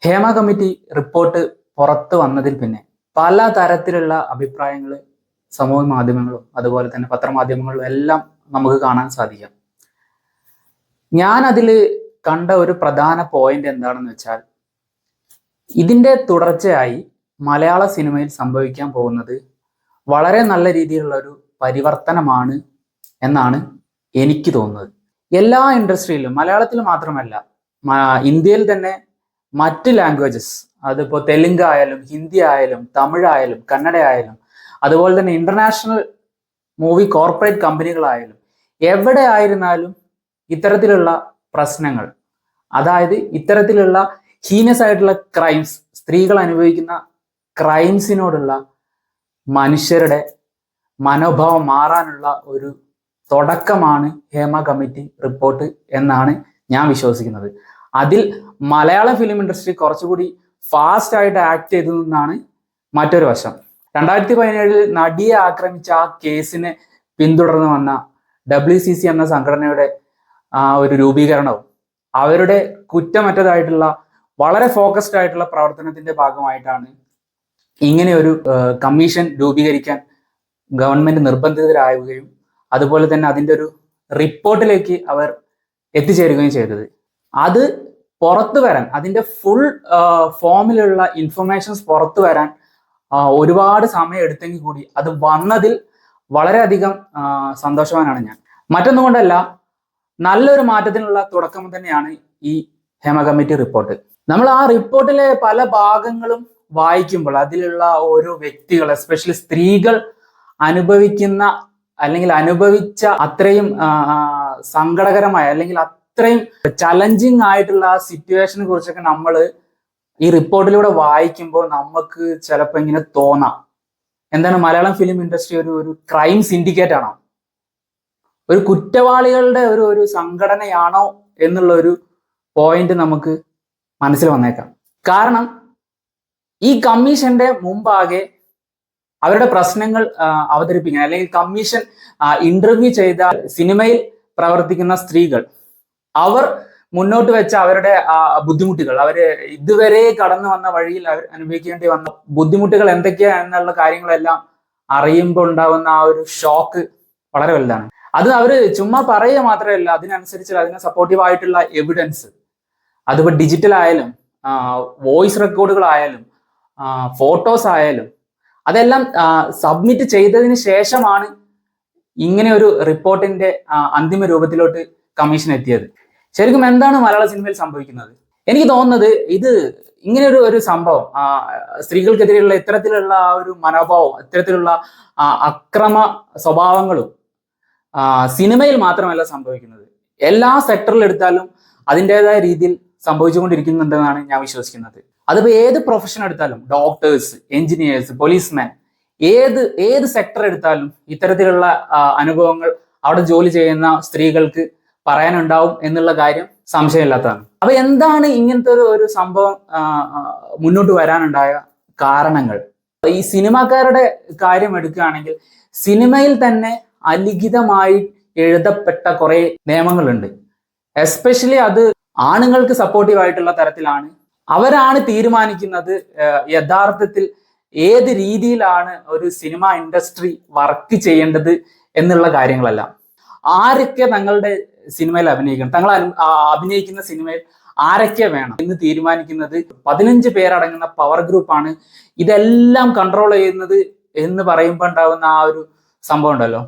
Hema committee report പുറത്തു വന്നതിൽ പിന്നെ പല തരത്തിലുള്ള അഭിപ്രായങ്ങൾ സമൂഹ മാധ്യമങ്ങളും അതുപോലെ തന്നെ പത്രമാധ്യമങ്ങളിലും എല്ലാം നമുക്ക് കാണാൻ സാധിക്കാം. ഞാൻ അതിൽ കണ്ട ഒരു പ്രധാന പോയിന്റ് എന്താണെന്ന് വെച്ചാൽ, ഇതിന്റെ തുടർച്ചയായി മലയാള സിനിമയിൽ സംഭവിക്കാൻ പോകുന്നത് വളരെ നല്ല രീതിയിലുള്ള ഒരു പരിവർത്തനമാണ് എന്നാണ് എനിക്ക് തോന്നുന്നത്. എല്ലാ ഇൻഡസ്ട്രിയിലും, മലയാളത്തിൽ മാത്രമല്ല, ഇന്ത്യയിൽ തന്നെ മറ്റ് ലാംഗ്വേജസ്, അതിപ്പോൾ തെലുങ്ക് ആയാലും ഹിന്ദി ആയാലും തമിഴ് ആയാലും കന്നഡ ആയാലും അതുപോലെ തന്നെ ഇന്റർനാഷണൽ മൂവി കോർപ്പറേറ്റ് കമ്പനികളായാലും എവിടെ ആയിരുന്നാലും ഇത്തരത്തിലുള്ള പ്രശ്നങ്ങൾ, അതായത് ഇത്തരത്തിലുള്ള ഹീനസ് ആയിട്ടുള്ള ക്രൈംസ്, സ്ത്രീകൾ അനുഭവിക്കുന്ന ക്രൈംസിനോടുള്ള മനുഷ്യരുടെ മനോഭാവം മാറാനുള്ള ഒരു തുടക്കമാണ് ഹേമ കമ്മിറ്റി റിപ്പോർട്ട് എന്നാണ് ഞാൻ വിശ്വസിക്കുന്നത്. അതിൽ മലയാള ഫിലിം ഇൻഡസ്ട്രി കുറച്ചുകൂടി ഫാസ്റ്റ് ആയിട്ട് ആക്ട് ചെയ്തു എന്നാണ് മറ്റൊരു വശം. 2017 നടിയെ ആക്രമിച്ച ആ കേസിനെ പിന്തുടർന്ന് വന്ന WCC എന്ന സംഘടനയുടെ ഒരു രൂപീകരണവും അവരുടെ കുറ്റമറ്റതായിട്ടുള്ള വളരെ ഫോക്കസ്ഡ് ആയിട്ടുള്ള പ്രവർത്തനത്തിന്റെ ഭാഗമായിട്ടാണ് ഇങ്ങനെ ഒരു കമ്മീഷൻ രൂപീകരിക്കാൻ ഗവൺമെന്റ് നിർബന്ധിതരാവുകയും അതുപോലെ തന്നെ അതിൻ്റെ ഒരു റിപ്പോർട്ടിലേക്ക് അവർ എത്തിച്ചേരുകയും ചെയ്തത്. അത് പുറത്തു വരാൻ, അതിൻ്റെ ഫുൾ ഫോമിലുള്ള ഇൻഫർമേഷൻസ് പുറത്തു വരാൻ ഒരുപാട് സമയം എടുത്തെങ്കിൽ കൂടി അത് വന്നതിൽ വളരെയധികം സന്തോഷവാനാണ് ഞാൻ. മറ്റൊന്നും കൊണ്ടല്ല, നല്ലൊരു മാറ്റത്തിനുള്ള തുടക്കം തന്നെയാണ് ഈ ഹേമ കമ്മിറ്റി റിപ്പോർട്ട്. നമ്മൾ ആ റിപ്പോർട്ടിലെ പല ഭാഗങ്ങളും വായിക്കുമ്പോൾ അതിലുള്ള ഓരോ വ്യക്തികൾ, എസ്പെഷ്യലി സ്ത്രീകൾ അനുഭവിക്കുന്ന അല്ലെങ്കിൽ അനുഭവിച്ച അത്രയും സങ്കടകരമായ അല്ലെങ്കിൽ അത്രയും ചലഞ്ചിങ് ആയിട്ടുള്ള ആ സിറ്റുവേഷനെ കുറിച്ചൊക്കെ നമ്മൾ ഈ റിപ്പോർട്ടിലൂടെ വായിക്കുമ്പോൾ നമുക്ക് ചിലപ്പോൾ ഇങ്ങനെ തോന്നാം, എന്താണ് മലയാളം ഫിലിം ഇൻഡസ്ട്രി ഒരു ക്രൈം സിൻഡിക്കേറ്റ് ആണോ, ഒരു കുറ്റവാളികളുടെ ഒരു സംഘടനയാണോ എന്നുള്ള ഒരു പോയിന്റ് നമുക്ക് മനസ്സിൽ വന്നേക്കാം. കാരണം ഈ കമ്മീഷന്റെ മുമ്പാകെ അവരുടെ പ്രശ്നങ്ങൾ അവതരിപ്പിക്കാൻ, അല്ലെങ്കിൽ കമ്മീഷൻ ഇന്റർവ്യൂ ചെയ്ത സിനിമയിൽ പ്രവർത്തിക്കുന്ന സ്ത്രീകൾ, അവർ മുന്നോട്ട് വെച്ച അവരുടെ ബുദ്ധിമുട്ടുകൾ, അവര് ഇതുവരെ കടന്നു വന്ന വഴിയിൽ അവർ അനുഭവിക്കേണ്ടി വന്ന ബുദ്ധിമുട്ടുകൾ എന്തൊക്കെയാ എന്നുള്ള കാര്യങ്ങളെല്ലാം അറിയുമ്പോൾ ഉണ്ടാവുന്ന ആ ഒരു ഷോക്ക് വളരെ വലുതാണ്. അത് അവര് ചുമ്മാ പറയുക മാത്രമല്ല, അതിനനുസരിച്ച് അതിന് സപ്പോർട്ടീവ് ആയിട്ടുള്ള എവിഡൻസ്, അതിപ്പോൾ ഡിജിറ്റൽ ആയാലും വോയിസ് റെക്കോർഡുകളായാലും ഫോട്ടോസ് ആയാലും അതെല്ലാം സബ്മിറ്റ് ചെയ്തതിന് ശേഷമാണ് ഇങ്ങനെ ഒരു റിപ്പോർട്ടിന്റെ അന്തിമ രൂപത്തിലോട്ട് കമ്മീഷൻ എത്തിയത്. ശരിക്കും എന്താണ് മലയാള സിനിമയിൽ സംഭവിക്കുന്നത്? എനിക്ക് തോന്നുന്നത് ഇത് ഇങ്ങനെ ഒരു സംഭവം, സ്ത്രീകൾക്കെതിരെയുള്ള ഇത്തരത്തിലുള്ള ആ ഒരു മനോഭാവം, ഇത്തരത്തിലുള്ള അക്രമ സ്വഭാവങ്ങളും സിനിമയിൽ മാത്രമല്ല സംഭവിക്കുന്നത്, എല്ലാ സെക്ടറിൽ എടുത്താലും അതിൻ്റെതായ രീതിയിൽ സംഭവിച്ചുകൊണ്ടിരിക്കുന്നുണ്ടെന്നാണ് ഞാൻ വിശ്വസിക്കുന്നത്. അതിപ്പോൾ ഏത് പ്രൊഫഷൻ എടുത്താലും, ഡോക്ടേഴ്സ്, എഞ്ചിനീയേഴ്സ്, പോലീസ്മാൻ, ഏത് സെക്ടർ എടുത്താലും ഇത്തരത്തിലുള്ള അനുഭവങ്ങൾ അവിടെ ജോലി ചെയ്യുന്ന സ്ത്രീകൾക്ക് പറയാനുണ്ടാവും എന്നുള്ള കാര്യം സംശയമില്ലാത്തതാണ്. അപ്പൊ എന്താണ് ഇങ്ങനത്തെ ഒരു സംഭവം മുന്നോട്ട് വരാനുണ്ടായ കാരണങ്ങൾ? ഈ സിനിമാക്കാരുടെ കാര്യം എടുക്കുകയാണെങ്കിൽ, സിനിമയിൽ തന്നെ അലിഖിതമായി എഴുതപ്പെട്ട കുറെ നിയമങ്ങളുണ്ട്. എസ്പെഷ്യലി അത് ആണുങ്ങൾക്ക് സപ്പോർട്ടീവ് ആയിട്ടുള്ള തരത്തിലാണ്. അവരാണ് തീരുമാനിക്കുന്നത് യഥാർത്ഥത്തിൽ ഏത് രീതിയിലാണ് ഒരു സിനിമ ഇൻഡസ്ട്രി വർക്ക് ചെയ്യേണ്ടത് എന്നുള്ള കാര്യങ്ങളെല്ലാം. ആരൊക്കെ തങ്ങളുടെ സിനിമയിൽ അഭിനയിക്കണം, തങ്ങൾ അഭിനയിക്കുന്ന സിനിമയിൽ ആരൊക്കെ വേണം എന്ന് തീരുമാനിക്കുന്നത് 15 പേരടങ്ങുന്ന പവർ ഗ്രൂപ്പാണ് ഇതെല്ലാം കൺട്രോൾ ചെയ്യുന്നത് എന്ന് പറയുമ്പോൾ ഉണ്ടാവുന്ന ആ ഒരു സംഭവം ഉണ്ടല്ലോ,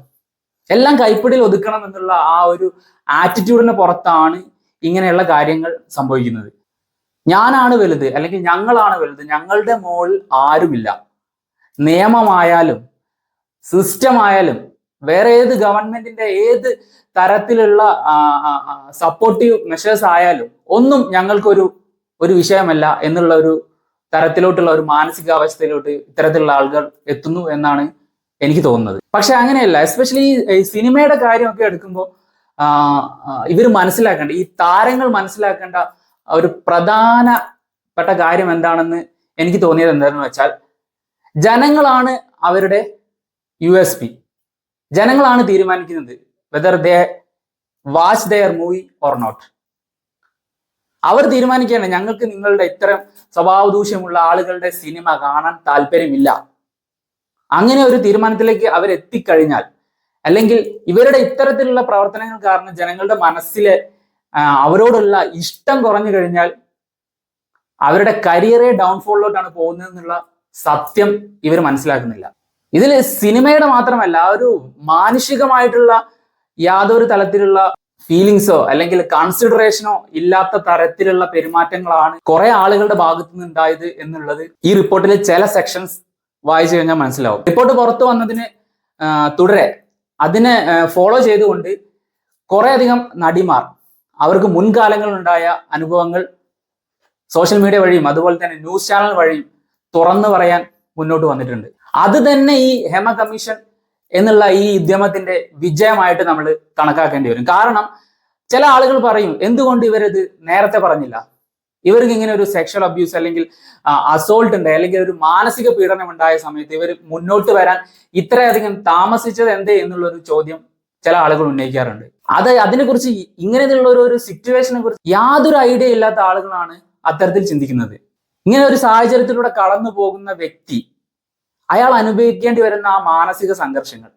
എല്ലാം കൈപ്പിടിയിൽ ഒതുക്കണം എന്നുള്ള ആ ഒരു ആറ്റിറ്റ്യൂഡിന് പുറത്താണ് ഇങ്ങനെയുള്ള കാര്യങ്ങൾ സംഭവിക്കുന്നത്. ഞാനാണ് വലുത്, അല്ലെങ്കിൽ ഞങ്ങളാണ് വലുത്, ഞങ്ങളുടെ മുകളിൽ ആരുമില്ല. നിയമമായാലും സിസ്റ്റം ആയാലും വേറെ ഏത് ഗവൺമെന്റിന്റെ ഏത് തരത്തിലുള്ള സപ്പോർട്ടീവ് മെഷേഴ്സ് ആയാലും ഒന്നും ഞങ്ങൾക്കൊരു വിഷയമല്ല എന്നുള്ള ഒരു തരത്തിലോട്ടുള്ള ഒരു മാനസികാവസ്ഥയിലോട്ട് ഇത്തരത്തിലുള്ള ആളുകൾ എത്തുന്നു എന്നാണ് എനിക്ക് തോന്നുന്നത്. പക്ഷെ അങ്ങനെയല്ല. എസ്പെഷ്യലി ഈ സിനിമയുടെ കാര്യമൊക്കെ എടുക്കുമ്പോൾ ഇവർ മനസ്സിലാക്കേണ്ട, ഈ താരങ്ങൾ മനസ്സിലാക്കേണ്ട ഒരു പ്രധാനപ്പെട്ട കാര്യം എന്താണെന്ന് എനിക്ക് തോന്നിയത് എന്താണെന്ന് വെച്ചാൽ, ജനങ്ങളാണ് അവരുടെ USP. ജനങ്ങളാണ് തീരുമാനിക്കുന്നത് whether they watch their movie or not. അവർ തീരുമാനിക്കുകയാണ് ഞങ്ങൾക്ക് നിങ്ങളുടെ ഇത്തരം സ്വഭാവ ദൂഷ്യമുള്ള ആളുകളുടെ സിനിമ കാണാൻ താല്പര്യമില്ല. അങ്ങനെ ഒരു തീരുമാനത്തിലേക്ക് അവർ എത്തിക്കഴിഞ്ഞാൽ, അല്ലെങ്കിൽ ഇവരുടെ ഇത്തരത്തിലുള്ള പ്രവർത്തനങ്ങൾ കാരണം ജനങ്ങളുടെ മനസ്സിലെ അവരോടുള്ള ഇഷ്ടം കുറഞ്ഞു കഴിഞ്ഞാൽ അവരുടെ കരിയറെ ഡൗൺഫോളിലോട്ടാണ് പോകുന്നതെന്നുള്ള സത്യം ഇവർ മനസ്സിലാക്കുന്നില്ല. ഇതിൽ സിനിമയുടെ മാത്രമല്ല, ഒരു മാനുഷികമായിട്ടുള്ള യാതൊരു തലത്തിലുള്ള ഫീലിങ്സോ അല്ലെങ്കിൽ കൺസിഡറേഷനോ ഇല്ലാത്ത തരത്തിലുള്ള പെരുമാറ്റങ്ങളാണ് കുറെ ആളുകളുടെ ഭാഗത്തു നിന്ന് ഉണ്ടായത് എന്നുള്ളത് ഈ റിപ്പോർട്ടിലെ ചില സെക്ഷൻസ് വായിച്ചു കഴിഞ്ഞാൽ മനസ്സിലാവും. റിപ്പോർട്ട് പുറത്തു വന്നതിന് തുടരെ അതിനെ ഫോളോ ചെയ്തുകൊണ്ട് കുറെ അധികം നടിമാർ അവർക്ക് മുൻകാലങ്ങളിലുണ്ടായ അനുഭവങ്ങൾ സോഷ്യൽ മീഡിയ വഴിയും അതുപോലെ തന്നെ ന്യൂസ് ചാനൽ വഴിയും തുറന്നു പറയാൻ മുന്നോട്ട് വന്നിട്ടുണ്ട്. അത് തന്നെ ഈ ഹേമ കമ്മീഷൻ എന്നുള്ള ഈ ഉദ്യമത്തിന്റെ വിജയമായിട്ട് നമ്മൾ കണക്കാക്കേണ്ടി വരും. കാരണം ചില ആളുകൾ പറയും, എന്തുകൊണ്ട് ഇവരിത് നേരത്തെ പറഞ്ഞില്ല, ഇവർക്ക് ഇങ്ങനെ ഒരു സെക്ഷൽ അബ്യൂസ് അല്ലെങ്കിൽ അസോൾട്ട് ഉണ്ട് അല്ലെങ്കിൽ ഒരു മാനസിക പീഡനം ഉണ്ടായ സമയത്ത് ഇവർ മുന്നോട്ട് വരാൻ ഇത്രയധികം താമസിച്ചത് എന്തേ എന്നുള്ളൊരു ചോദ്യം ചില ആളുകൾ ഉന്നയിക്കാറുണ്ട്. അതിനെക്കുറിച്ച് ഇങ്ങനെയുള്ള ഒരു സിറ്റുവേഷനെ കുറിച്ച് യാതൊരു ഐഡിയ ഇല്ലാത്ത ആളുകളാണ് അത്തരത്തിൽ ചിന്തിക്കുന്നത്. ഇങ്ങനെ ഒരു സാഹചര്യത്തിലൂടെ കടന്നു പോകുന്ന വ്യക്തി അയാൾ അനുഭവിക്കേണ്ടി വരുന്ന ആ മാനസിക സംഘർഷങ്ങൾ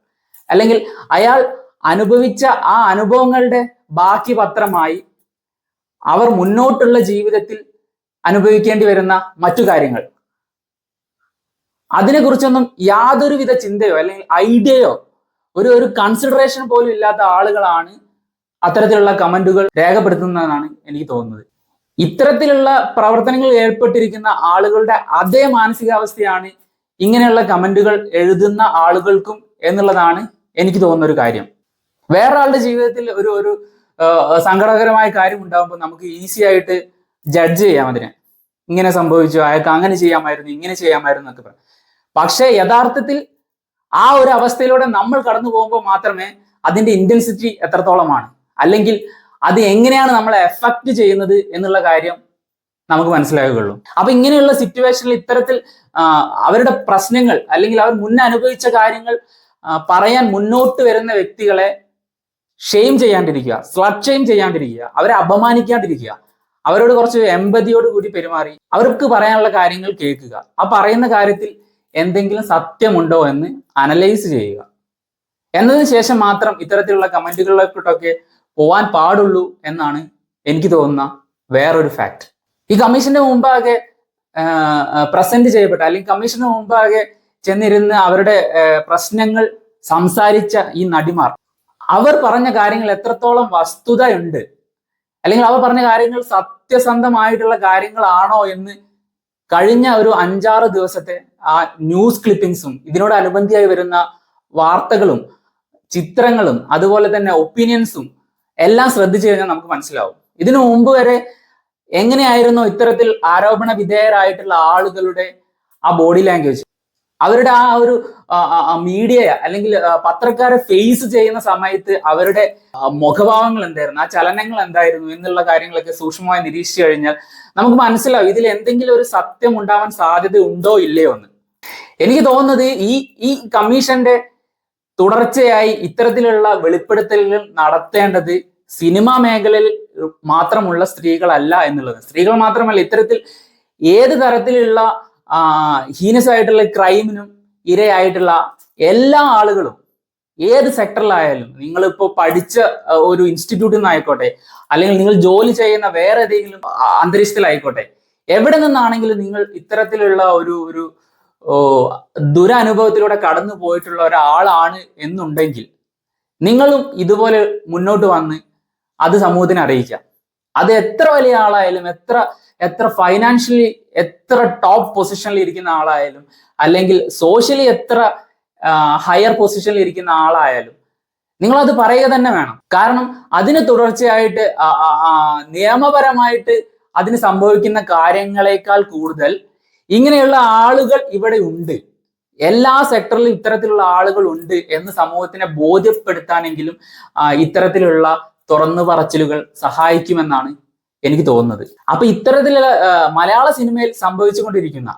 അല്ലെങ്കിൽ അയാൾ അനുഭവിച്ച ആ അനുഭവങ്ങളുടെ ബാക്കി പത്രമായി അവർ മുന്നോട്ടുള്ള ജീവിതത്തിൽ അനുഭവിക്കേണ്ടി വരുന്ന മറ്റു കാര്യങ്ങൾ, അതിനെക്കുറിച്ചൊന്നും യാതൊരുവിധ ചിന്തയോ അല്ലെങ്കിൽ ഐഡിയയോ ഒരു കൺസിഡറേഷൻ പോലും ഇല്ലാത്ത ആളുകളാണ് അത്തരത്തിലുള്ള കമന്റുകൾ രേഖപ്പെടുത്തുന്നതെന്നാണ് എനിക്ക് തോന്നുന്നത്. ഇത്തരത്തിലുള്ള പ്രവർത്തനങ്ങളിൽ ഏർപ്പെട്ടിരിക്കുന്ന ആളുകളുടെ അതേ മാനസികാവസ്ഥയാണ് ഇങ്ങനെയുള്ള കമന്റുകൾ എഴുതുന്ന ആളുകൾക്കും എന്നുള്ളതാണ് എനിക്ക് തോന്നുന്ന ഒരു കാര്യം. വേറെ ആളുടെ ജീവിതത്തിൽ ഒരു സങ്കടകരമായ കാര്യം ഉണ്ടാകുമ്പോൾ നമുക്ക് ഈസി ആയിട്ട് ജഡ്ജ് ചെയ്യാം. അതിനെ ഇങ്ങനെ സംഭവിച്ചു, അയാൾക്ക് അങ്ങനെ ചെയ്യാമായിരുന്നു, ഇങ്ങനെ ചെയ്യാമായിരുന്നു എന്നൊക്കെ പറയാം. പക്ഷെ യഥാർത്ഥത്തിൽ ആ ഒരു അവസ്ഥയിലൂടെ നമ്മൾ കടന്നു പോകുമ്പോൾ മാത്രമേ അതിന്റെ ഇന്റൻസിറ്റി എത്രത്തോളമാണ് അല്ലെങ്കിൽ അത് എങ്ങനെയാണ് നമ്മളെ എഫക്റ്റ് ചെയ്യുന്നത് എന്നുള്ള കാര്യം നമുക്ക് മനസ്സിലാകുകയുള്ളൂ. അപ്പൊ ഇങ്ങനെയുള്ള സിറ്റുവേഷനിൽ ഇത്തരത്തിൽ അവരുടെ പ്രശ്നങ്ങൾ അല്ലെങ്കിൽ അവർ മുന്നേ അനുഭവിച്ച കാര്യങ്ങൾ പറയാൻ മുന്നോട്ട് വരുന്ന വ്യക്തികളെ ഷെയിം ചെയ്യാണ്ടിരിക്കുക, സ്ലട്ട് ഷെയിം ചെയ്യാണ്ടിരിക്കുക, അവരെ അപമാനിക്കാണ്ടിരിക്കുക, അവരോട് കുറച്ച് എമ്പതിയോട് കൂടി പെരുമാറി അവർക്ക് പറയാനുള്ള കാര്യങ്ങൾ കേൾക്കുക, ആ പറയുന്ന കാര്യത്തിൽ എന്തെങ്കിലും സത്യമുണ്ടോ എന്ന് അനലൈസ് ചെയ്യുക എന്നതിന് ശേഷം മാത്രം ഇത്തരത്തിലുള്ള കമന്റുകളിലോട്ടൊക്കെ പോവാൻ പാടുള്ളൂ എന്നാണ് എനിക്ക് തോന്നുന്ന വേറൊരു ഫാക്ട്. ഈ കമ്മീഷന്റെ മുമ്പാകെ പ്രസന്റ് ചെയ്യപ്പെട്ട അല്ലെങ്കിൽ കമ്മീഷന് മുമ്പാകെ ചെന്നിരുന്ന് അവരുടെ പ്രശ്നങ്ങൾ സംസാരിച്ച ഈ നടിമാർ അവർ പറഞ്ഞ കാര്യങ്ങൾ എത്രത്തോളം വസ്തുതയുണ്ട് അല്ലെങ്കിൽ അവർ പറഞ്ഞ കാര്യങ്ങൾ സത്യസന്ധമായിട്ടുള്ള കാര്യങ്ങളാണോ എന്ന് കഴിഞ്ഞ ഒരു 5-6 ദിവസത്തെ ആ ന്യൂസ് ക്ലിപ്പിംഗ്സും ഇതിനോടനുബന്ധിയായി വരുന്ന വാർത്തകളും ചിത്രങ്ങളും അതുപോലെ തന്നെ ഒപ്പീനിയൻസും എല്ലാം ശ്രദ്ധിച്ചു കഴിഞ്ഞാൽ നമുക്ക് മനസ്സിലാവും. ഇതിനു മുമ്പ് വരെ എങ്ങനെയായിരുന്നു ഇത്തരത്തിൽ ആരോപണ വിധേയരായിട്ടുള്ള ആളുകളുടെ ആ ബോഡി ലാംഗ്വേജ്, അവരുടെ ആ ഒരു മീഡിയ അല്ലെങ്കിൽ പത്രക്കാരെ ഫേസ് ചെയ്യുന്ന സമയത്ത് അവരുടെ മുഖഭാവങ്ങൾ എന്തായിരുന്നു, ആ ചലനങ്ങൾ എന്തായിരുന്നു എന്നുള്ള കാര്യങ്ങളൊക്കെ സൂക്ഷ്മമായി നിരീക്ഷിച്ചു കഴിഞ്ഞാൽ നമുക്ക് മനസ്സിലാവും ഇതിൽ എന്തെങ്കിലും ഒരു സത്യം ഉണ്ടാവാൻ സാധ്യത ഉണ്ടോ ഇല്ലയോ എന്ന്. എനിക്ക് തോന്നുന്നത് ഈ കമ്മീഷന്റെ തുടർച്ചയായി ഇത്തരത്തിലുള്ള വെളിപ്പെടുത്തലുകൾ നടത്തേണ്ടത് സിനിമാ മേഖലയിൽ മാത്രമുള്ള സ്ത്രീകളല്ല എന്നുള്ളത്. സ്ത്രീകൾ മാത്രമല്ല, ഇത്തരത്തിൽ ഏത് തരത്തിലുള്ള ഹീനസായിട്ടുള്ള ക്രൈമിനും ഇരയായിട്ടുള്ള എല്ലാ ആളുകളും ഏത് സെക്ടറിലായാലും, നിങ്ങളിപ്പോ പഠിച്ച ഒരു ഇൻസ്റ്റിറ്റ്യൂട്ടിൽ നിന്നായിക്കോട്ടെ അല്ലെങ്കിൽ നിങ്ങൾ ജോലി ചെയ്യുന്ന വേറെ ഏതെങ്കിലും അന്തരീക്ഷത്തിലായിക്കോട്ടെ, എവിടെ നിന്നാണെങ്കിലും നിങ്ങൾ ഇത്തരത്തിലുള്ള ഒരു ദുരനുഭവത്തിലൂടെ കടന്നു പോയിട്ടുള്ള ഒരാളാണ് എന്നുണ്ടെങ്കിൽ നിങ്ങളും ഇതുപോലെ മുന്നോട്ട് വന്ന് അത് സമൂഹത്തിന് അറിയിക്കാം. അത് എത്ര വലിയ ആളായാലും, എത്ര ഫൈനാൻഷ്യലി എത്ര ടോപ്പ് പൊസിഷനിൽ ഇരിക്കുന്ന ആളായാലും അല്ലെങ്കിൽ സോഷ്യലി എത്ര ഹയർ പൊസിഷനിൽ ഇരിക്കുന്ന ആളായാലും നിങ്ങൾ അത് പറയുക തന്നെ വേണം. കാരണം അതിന് തുടർച്ചയായിട്ട് നിയമപരമായിട്ട് അതിന് സംഭവിക്കുന്ന കാര്യങ്ങളെക്കാൾ കൂടുതൽ ഇങ്ങനെയുള്ള ആളുകൾ ഇവിടെ ഉണ്ട്, എല്ലാ സെക്ടറിലും ഇത്തരത്തിലുള്ള ആളുകൾ ഉണ്ട് എന്ന് സമൂഹത്തിനെ ബോധ്യപ്പെടുത്താനെങ്കിലും ഇത്തരത്തിലുള്ള തുറന്നു പറച്ചിലുകൾ സഹായിക്കുമെന്നാണ് എനിക്ക് തോന്നുന്നത്. അപ്പൊ ഇത്തരത്തിലുള്ള മലയാള സിനിമയിൽ സംഭവിച്ചുകൊണ്ടിരിക്കുന്ന,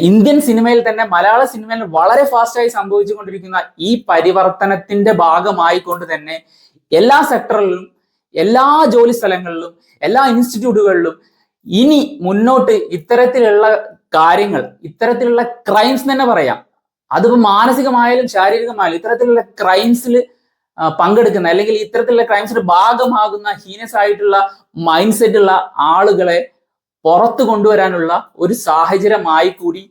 ഇന്ത്യൻ സിനിമയിൽ തന്നെ മലയാള സിനിമയിൽ വളരെ ഫാസ്റ്റായി സംഭവിച്ചുകൊണ്ടിരിക്കുന്ന ഈ പരിവർത്തനത്തിന്റെ ഭാഗമായിക്കൊണ്ട് തന്നെ എല്ലാ സെക്ടറിലും എല്ലാ ജോലി സ്ഥലങ്ങളിലും എല്ലാ ഇൻസ്റ്റിറ്റ്യൂട്ടുകളിലും ഇനി മുന്നോട്ട് ഇത്തരത്തിലുള്ള കാര്യങ്ങൾ, ഇത്തരത്തിലുള്ള ക്രൈംസ് തന്നെ പറയാം, അതിപ്പോ മാനസികമായാലും ശാരീരികമായാലും ഇത്തരത്തിലുള്ള ക്രൈംസിൽ പങ്കെടുക്കുന്ന അല്ലെങ്കിൽ ഇത്തരത്തിലുള്ള ക്രൈംസിന്റെ ഭാഗമാകുന്ന ഹീനസ് ആയിട്ടുള്ള മൈൻഡ് സെറ്റ് ഉള്ള ആളുകളെ പുറത്തു കൊണ്ടുവരാനുള്ള ഒരു സാഹചര്യമായി കൂടി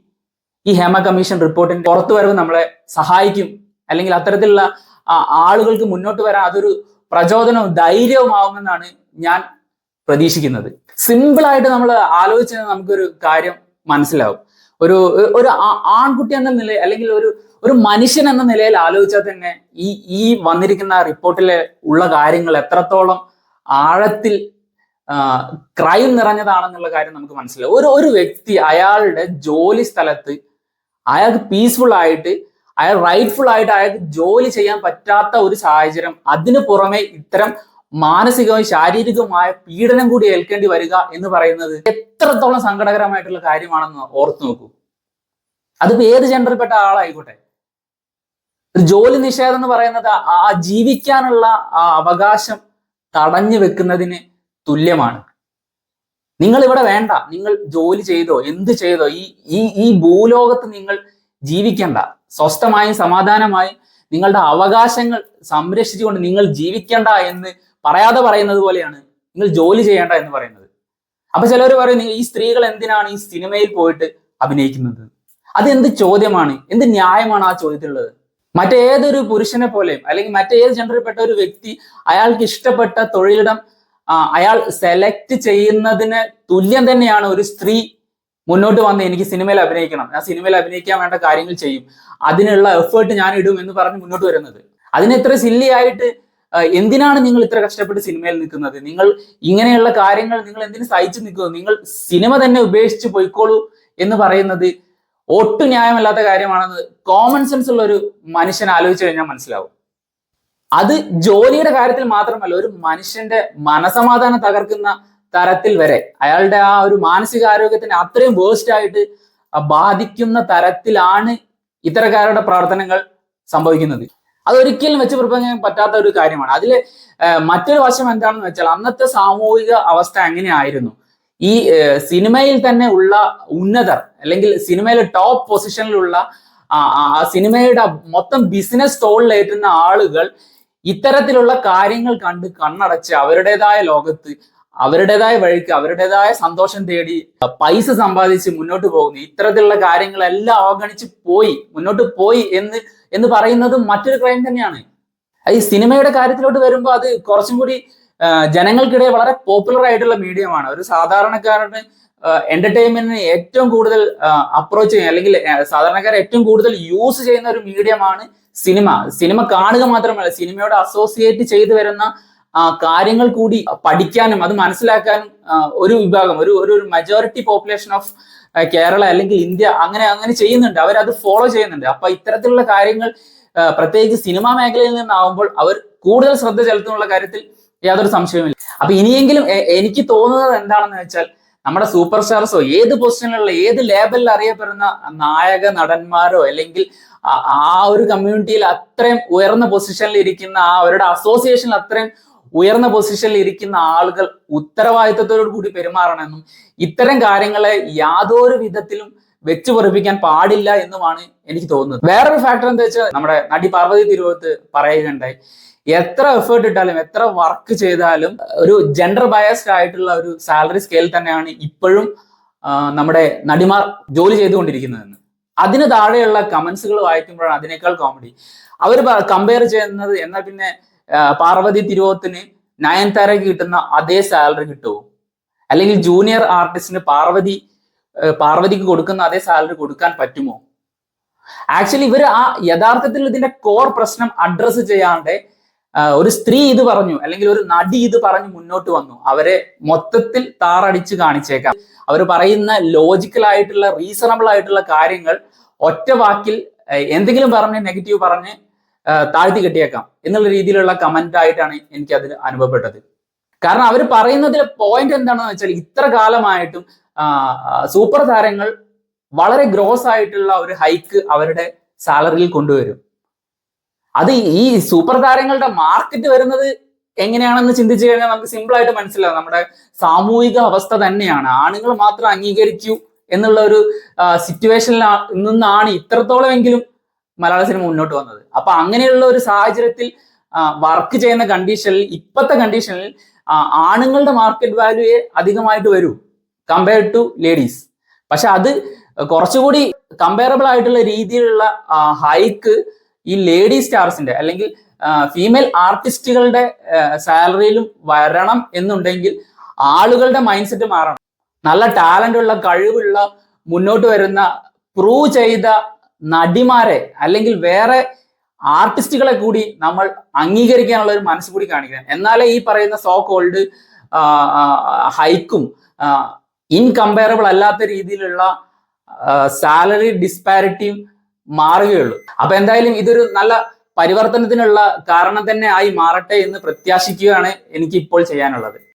ഈ ഹേമ കമ്മീഷൻ റിപ്പോർട്ടിന്റെ പുറത്തു വരവ് നമ്മളെ സഹായിക്കും, അല്ലെങ്കിൽ അത്തരത്തിലുള്ള ആളുകൾക്ക് മുന്നോട്ട് വരാൻ അതൊരു പ്രചോദനവും ധൈര്യവുമാവുമെന്നാണ് ഞാൻ പ്രതീക്ഷിക്കുന്നത്. സിമ്പിൾ ആയിട്ട് നമ്മൾ ആലോചിച്ചാൽ നമുക്കൊരു കാര്യം മനസ്സിലാവും. ഒരു ഒരു ആൺകുട്ടി എന്ന നിലയിൽ അല്ലെങ്കിൽ ഒരു മനുഷ്യൻ എന്ന നിലയിൽ ആലോചിച്ചാൽ തന്നെ ഈ വന്നിരിക്കുന്ന റിപ്പോർട്ടിലെ ഉള്ള കാര്യങ്ങൾ എത്രത്തോളം ആഴത്തിൽ ക്രൈം നിറഞ്ഞതാണെന്നുള്ള കാര്യം നമുക്ക് മനസ്സിലാവും. ഒരു വ്യക്തി അയാളുടെ ജോലി സ്ഥലത്ത് അയാൾക്ക് പീസ്ഫുൾ ആയിട്ട് അയാൾ റൈറ്റ്ഫുൾ ആയിട്ട് അയാൾക്ക് ജോലി ചെയ്യാൻ പറ്റാത്ത ഒരു സാഹചര്യം, അതിനു പുറമെ ഇത്തരം മാനസികവും ശാരീരികവുമായ പീഡനം കൂടി ഏൽക്കേണ്ടി വരിക എന്ന് പറയുന്നത് എത്രത്തോളം സങ്കടകരമായിട്ടുള്ള കാര്യമാണെന്ന് ഓർത്തു നോക്കൂ. അതിപ്പോ ഏത് ജെൻഡറിൽപ്പെട്ട ആളായിക്കോട്ടെ, ഒരു ജോലി നിഷേധം എന്ന് പറയുന്നത് ആ ജീവിക്കാനുള്ള ആ അവകാശം തടഞ്ഞു വെക്കുന്നതിന് തുല്യമാണ്. നിങ്ങൾ ഇവിടെ വേണ്ട, നിങ്ങൾ ജോലി ചെയ്തോ എന്ത് ചെയ്തോ, ഈ ഭൂലോകത്ത് നിങ്ങൾ ജീവിക്കണ്ട, സ്വസ്ഥമായും സമാധാനമായും നിങ്ങളുടെ അവകാശങ്ങൾ സംരക്ഷിച്ചുകൊണ്ട് നിങ്ങൾ ജീവിക്കണ്ട എന്ന് പറയാതെ പറയുന്നത് പോലെയാണ് നിങ്ങൾ ജോലി ചെയ്യേണ്ട എന്ന് പറയുന്നത്. അപ്പൊ ചിലർ പറയും ഈ സ്ത്രീകൾ എന്തിനാണ് ഈ സിനിമയിൽ പോയിട്ട് അഭിനയിക്കുന്നത്? അത് എന്ത് ചോദ്യമാണ്, എന്ത് ന്യായമാണ് ആ ചോദ്യത്തിലുള്ളത്? മറ്റേതൊരു പുരുഷനെ പോലെയും അല്ലെങ്കിൽ മറ്റേത് ജെൻഡറിൽപ്പെട്ട ഒരു വ്യക്തി അയാൾക്ക് ഇഷ്ടപ്പെട്ട തൊഴിലിടം അയാൾ സെലക്ട് ചെയ്യുന്നതിന് തുല്യം തന്നെയാണ് ഒരു സ്ത്രീ മുന്നോട്ട് വന്ന് എനിക്ക് സിനിമയിൽ അഭിനയിക്കണം, ഞാൻ സിനിമയിൽ അഭിനയിക്കാൻ വേണ്ട കാര്യങ്ങൾ ചെയ്യും, അതിനുള്ള എഫേർട്ട് ഞാൻ ഇടും എന്ന് പറഞ്ഞ് മുന്നോട്ട് വരുന്നത്. അതിന് ഇത്ര സില്ലി ആയിട്ട് എന്തിനാണ് നിങ്ങൾ ഇത്ര കഷ്ടപ്പെട്ട് സിനിമയിൽ നിൽക്കുന്നത്? നിങ്ങൾ ഇങ്ങനെയുള്ള കാര്യങ്ങൾ നിങ്ങൾ എന്തിനു സഹിച്ചു നിൽക്കുന്നു? നിങ്ങൾ സിനിമ തന്നെ ഉപേക്ഷിച്ച് പോയിക്കോളൂ എന്ന് പറയുന്നത് ഒട്ടും ന്യായമല്ലാത്ത കാര്യമാണെന്ന് കോമൺ സെൻസ് ഉള്ള ഒരു മനുഷ്യൻ ആലോചിച്ചു കഴിഞ്ഞാൽ മനസ്സിലാവും. അത് ജോലിയുടെ കാര്യത്തിൽ മാത്രമല്ല, ഒരു മനുഷ്യന്റെ മനസമാധാനം തകർക്കുന്ന തരത്തിൽ വരെ, അയാളുടെ ആ ഒരു മാനസികാരോഗ്യത്തിന് അത്രയും വേഴ്സ്റ്റ് ആയിട്ട് ബാധിക്കുന്ന തരത്തിലാണ് ഇത്തരക്കാരുടെ പ്രവർത്തനങ്ങൾ സംഭവിക്കുന്നത്. അതൊരിക്കലും വെച്ച് പുറപ്പെടാൻ പറ്റാത്ത ഒരു കാര്യമാണ്. അതിലെ മറ്റൊരു വശം എന്താണെന്ന് വെച്ചാൽ, അന്നത്തെ സാമൂഹിക അവസ്ഥ എങ്ങനെയായിരുന്നു? ഈ സിനിമയിൽ തന്നെ ഉള്ള ഉന്നതർ അല്ലെങ്കിൽ സിനിമയിലെ ടോപ്പ് പൊസിഷനിലുള്ള സിനിമയുടെ മൊത്തം ബിസിനസ് തോളിലേറ്റുന്ന ആളുകൾ ഇത്തരത്തിലുള്ള കാര്യങ്ങൾ കണ്ട് കണ്ണടച്ച് അവരുടേതായ ലോകത്ത് അവരുടേതായ വഴിക്ക് അവരുടേതായ സന്തോഷം തേടി പൈസ സമ്പാദിച്ച് മുന്നോട്ട് പോകുന്നു. ഇത്തരത്തിലുള്ള കാര്യങ്ങളെല്ലാം അവഗണിച്ച് മുന്നോട്ട് പോയി എന്ന് പറയുന്നത് മറ്റൊരു ക്രൈം തന്നെയാണ്. ഈ സിനിമയുടെ കാര്യത്തിലോട്ട് വരുമ്പോൾ അത് കുറച്ചും കൂടി ജനങ്ങൾക്കിടയിൽ വളരെ പോപ്പുലർ ആയിട്ടുള്ള മീഡിയമാണ്. ഒരു സാധാരണക്കാരന് എന്റർടൈൻമെന്റിന് ഏറ്റവും കൂടുതൽ അപ്രോച്ച് ചെയ്യുന്ന അല്ലെങ്കിൽ സാധാരണക്കാരെ ഏറ്റവും കൂടുതൽ യൂസ് ചെയ്യുന്ന ഒരു മീഡിയമാണ് സിനിമ. സിനിമ കാണുക മാത്രമല്ല, സിനിമയോട് അസോസിയേറ്റ് ചെയ്തു വരുന്ന കാര്യങ്ങൾ കൂടി പഠിക്കാനും അത് മനസ്സിലാക്കാനും ഒരു വിഭാഗം ഒരു മെജോറിറ്റി പോപ്പുലേഷൻ ഓഫ് കേരള അല്ലെങ്കിൽ ഇന്ത്യ അങ്ങനെ ചെയ്യുന്നുണ്ട്. അവരത് ഫോളോ ചെയ്യുന്നുണ്ട്. അപ്പൊ ഇത്തരത്തിലുള്ള കാര്യങ്ങൾ പ്രത്യേകിച്ച് സിനിമാ മേഖലയിൽ നിന്നാവുമ്പോൾ അവർ കൂടുതൽ ശ്രദ്ധ ചെലുത്തുന്നുള്ള കാര്യത്തിൽ യാതൊരു സംശയവുമില്ല. അപ്പൊ ഇനിയെങ്കിലും എനിക്ക് തോന്നുന്നത് എന്താണെന്ന് വെച്ചാൽ, നമ്മുടെ സൂപ്പർ സ്റ്റാർസോ ഏത് പൊസിഷനിലുള്ള ഏത് ലേബലിൽ അറിയപ്പെടുന്ന നായക നടന്മാരോ അല്ലെങ്കിൽ ആ ഒരു കമ്മ്യൂണിറ്റിയിൽ അത്രയും ഉയർന്ന പൊസിഷനിൽ ഇരിക്കുന്ന അവരുടെ അസോസിയേഷനിൽ അത്രയും ഉയർന്ന പൊസിഷനിൽ ഇരിക്കുന്ന ആളുകൾ ഉത്തരവാദിത്വത്തോടു കൂടി പെരുമാറണമെന്നും ഇത്തരം കാര്യങ്ങളെ യാതൊരു വിധത്തിലും വെച്ചു പൊറിപ്പിക്കാൻ പാടില്ല എന്നുമാണ് എനിക്ക് തോന്നുന്നത്. വേറൊരു ഫാക്ടർ എന്താ വെച്ചാൽ, നമ്മുടെ നടി പാർവതി തിരുവോത്ത് പറയുകയുണ്ടായി, എത്ര എഫേർട്ട് ഇട്ടാലും എത്ര വർക്ക് ചെയ്താലും ഒരു ജെൻഡർ ബയസ്ഡ് ആയിട്ടുള്ള ഒരു സാലറി സ്കെയിൽ തന്നെയാണ് ഇപ്പോഴും നമ്മുടെ നടിമാർ ജോലി ചെയ്തുകൊണ്ടിരിക്കുന്നതെന്ന്. അതിന് താഴെയുള്ള കമന്റ്സുകൾ വായിക്കുമ്പോഴാണ് അതിനേക്കാൾ കോമഡി. അവർ കമ്പയർ ചെയ്യുന്നത്, എന്നാൽ പിന്നെ പാർവതി തിരുവോത്തിന് നയൻതാരയ്ക്ക് കിട്ടുന്ന അതേ സാലറി കിട്ടുമോ, അല്ലെങ്കിൽ ജൂനിയർ ആർട്ടിസ്റ്റിന് പാർവതിക്ക് കൊടുക്കുന്ന അതേ സാലറി കൊടുക്കാൻ പറ്റുമോ? ആക്ച്വലി ഇവർ യഥാർത്ഥത്തിൽ ഇതിന്റെ കോർ പ്രശ്നം അഡ്രസ്സ് ചെയ്യാണ്ട് ഒരു സ്ത്രീ ഇത് പറഞ്ഞു അല്ലെങ്കിൽ ഒരു നടി ഇത് പറഞ്ഞു മുന്നോട്ട് വന്നു, അവരെ മൊത്തത്തിൽ താറടിച്ച് കാണിച്ചേക്കാം. അവർ പറയുന്ന ലോജിക്കൽ ആയിട്ടുള്ള റീസണബിൾ ആയിട്ടുള്ള കാര്യങ്ങൾ ഒറ്റ വാക്കിൽ എന്തെങ്കിലും പറഞ്ഞ് നെഗറ്റീവ് പറഞ്ഞ് താഴ്ത്തി കെട്ടിയേക്കാം എന്നുള്ള രീതിയിലുള്ള കമന്റ് ആയിട്ടാണ് എനിക്ക് അതിന് അനുഭവപ്പെട്ടത്. കാരണം അവർ പറയുന്നതിലെ പോയിന്റ് എന്താണെന്ന് വെച്ചാൽ, ഇത്ര കാലമായിട്ടും സൂപ്പർ താരങ്ങൾ വളരെ ഗ്രോസ് ആയിട്ടുള്ള ഒരു ഹൈക്ക് അവരുടെ സാലറിയിൽ കൊണ്ടുവരും. അത് ഈ സൂപ്പർ താരങ്ങളുടെ മാർക്കറ്റ് വരുന്നത് എങ്ങനെയാണെന്ന് ചിന്തിച്ചു കഴിഞ്ഞാൽ നമുക്ക് സിമ്പിൾ ആയിട്ട് മനസ്സിലാവും. നമ്മുടെ സാമൂഹിക അവസ്ഥ തന്നെയാണ്. ആണുങ്ങൾ മാത്രം അംഗീകരിക്കൂ എന്നുള്ള ഒരു സിറ്റുവേഷനിൽ നിന്നാണ് ഇത്രത്തോളമെങ്കിലും മലയാള സിനിമ മുന്നോട്ട് വന്നത്. അപ്പൊ അങ്ങനെയുള്ള ഒരു സാഹചര്യത്തിൽ വർക്ക് ചെയ്യുന്ന കണ്ടീഷനിൽ, ഇപ്പോഴത്തെ കണ്ടീഷനിൽ ആണുങ്ങളുടെ മാർക്കറ്റ് വാല്യൂയെ അധികമായിട്ട് വരൂ കമ്പയർഡ് ടു ലേഡീസ്. പക്ഷെ അത് കുറച്ചുകൂടി കമ്പയറബിൾ ആയിട്ടുള്ള രീതിയിലുള്ള ഹൈക്ക് ഈ ലേഡി സ്റ്റാർസിന്റെ അല്ലെങ്കിൽ ഫീമെയിൽ ആർട്ടിസ്റ്റുകളുടെ സാലറിയിലും വരണം എന്നുണ്ടെങ്കിൽ ആളുകളുടെ മൈൻഡ് സെറ്റ് മാറണം. നല്ല ടാലന്റ് ഉള്ള, കഴിവുള്ള, മുന്നോട്ട് വരുന്ന, പ്രൂവ് ചെയ്ത നടിമാരെ അല്ലെങ്കിൽ വേറെ ആർട്ടിസ്റ്റുകളെ കൂടി നമ്മൾ അംഗീകരിക്കാനുള്ള ഒരു മനസ്സ് കൂടി കാണിക്കണം. എന്നാലേ ഈ പറയുന്ന സോ കോൾഡ് ഹൈക്കും ഇൻകമ്പയറബിൾ അല്ലാത്ത രീതിയിലുള്ള സാലറി ഡിസ്പാരിറ്റിയും മാറുകയുള്ളൂ. അപ്പൊ എന്തായാലും ഇതൊരു നല്ല പരിവർത്തനത്തിനുള്ള കാരണം തന്നെ ആയി മാറട്ടെ എന്ന് പ്രത്യാശിക്കുകയാണ് എനിക്ക് ഇപ്പോൾ ചെയ്യാനുള്ളത്.